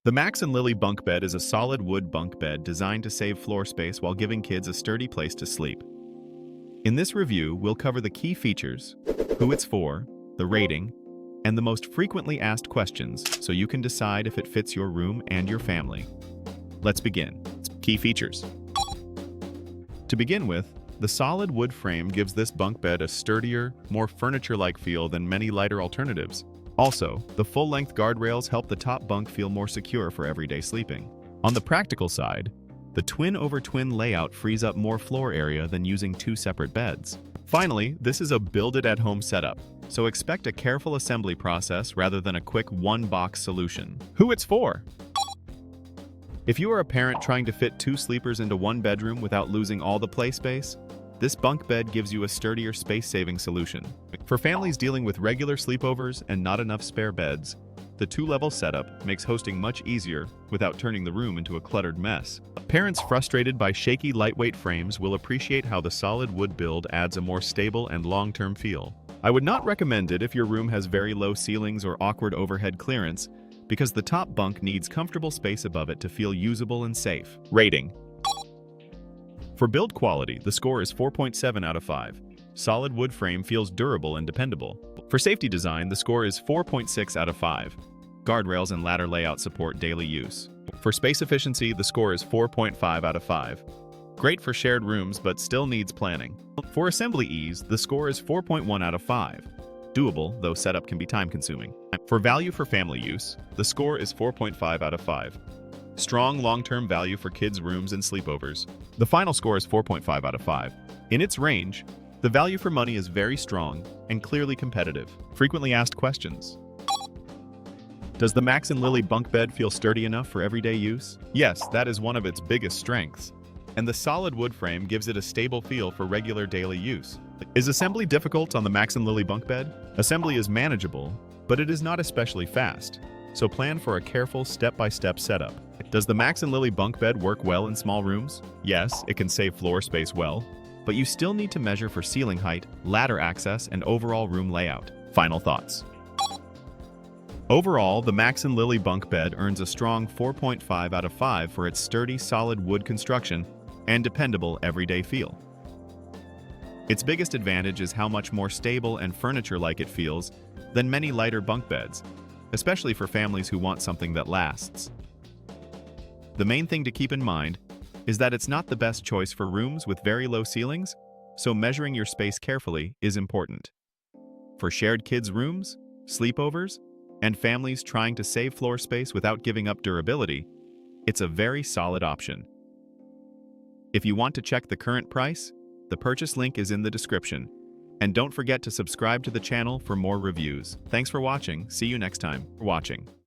The Max Lily Bunk Bed is a solid wood bunk bed designed to save floor space while giving kids a sturdy place to sleep. In this review, we'll cover the key features, who it's for, the rating, and the most frequently asked questions so you can decide if it fits your room and your family. Let's begin. Key features. To begin with, the solid wood frame gives this bunk bed a sturdier, more furniture-like feel than many lighter alternatives. Also, the full-length guardrails help the top bunk feel more secure for everyday sleeping. On the practical side, the twin-over-twin layout frees up more floor area than using two separate beds. Finally, this is a build-it-at-home setup, so expect a careful assembly process rather than a quick one-box solution. Who it's for? If you are a parent trying to fit two sleepers into one bedroom without losing all the play space, this bunk bed gives you a sturdier space-saving solution. For families dealing with regular sleepovers and not enough spare beds, the two-level setup makes hosting much easier without turning the room into a cluttered mess. Parents frustrated by shaky, lightweight frames will appreciate how the solid wood build adds a more stable and long-term feel. I would not recommend it if your room has very low ceilings or awkward overhead clearance, because the top bunk needs comfortable space above it to feel usable and safe. Rating. For build quality, the score is 4.7 out of 5. Solid wood frame feels durable and dependable. For safety design, the score is 4.6 out of 5. Guardrails and ladder layout support daily use. For space efficiency, the score is 4.5 out of 5. Great for shared rooms, but still needs planning. For assembly ease, the score is 4.1 out of 5. Doable, though setup can be time-consuming. For value for family use, the score is 4.5 out of 5. Strong long-term value for kids' rooms and sleepovers. The final score is 4.5 out of 5. In its range, the value for money is very strong and clearly competitive. Frequently asked questions. Does the Max Lily Bunk Bed feel sturdy enough for everyday use? Yes, that is one of its biggest strengths. And the solid wood frame gives it a stable feel for regular daily use. Is assembly difficult on the Max Lily Bunk Bed? Assembly is manageable, but it is not especially fast. So plan for a careful step-by-step setup. Does the Max Lily Bunk Bed work well in small rooms? Yes, it can save floor space well, but you still need to measure for ceiling height, ladder access, and overall room layout. Final thoughts. Overall, the Max Lily Bunk Bed earns a strong 4.5 out of 5 for its sturdy, solid wood construction and dependable everyday feel. Its biggest advantage is how much more stable and furniture-like it feels than many lighter bunk beds, especially for families who want something that lasts. The main thing to keep in mind is that it's not the best choice for rooms with very low ceilings, so measuring your space carefully is important. For shared kids' rooms, sleepovers, and families trying to save floor space without giving up durability, it's a very solid option. If you want to check the current price, the purchase link is in the description. And don't forget to subscribe to the channel for more reviews. Thanks for watching. See you next time.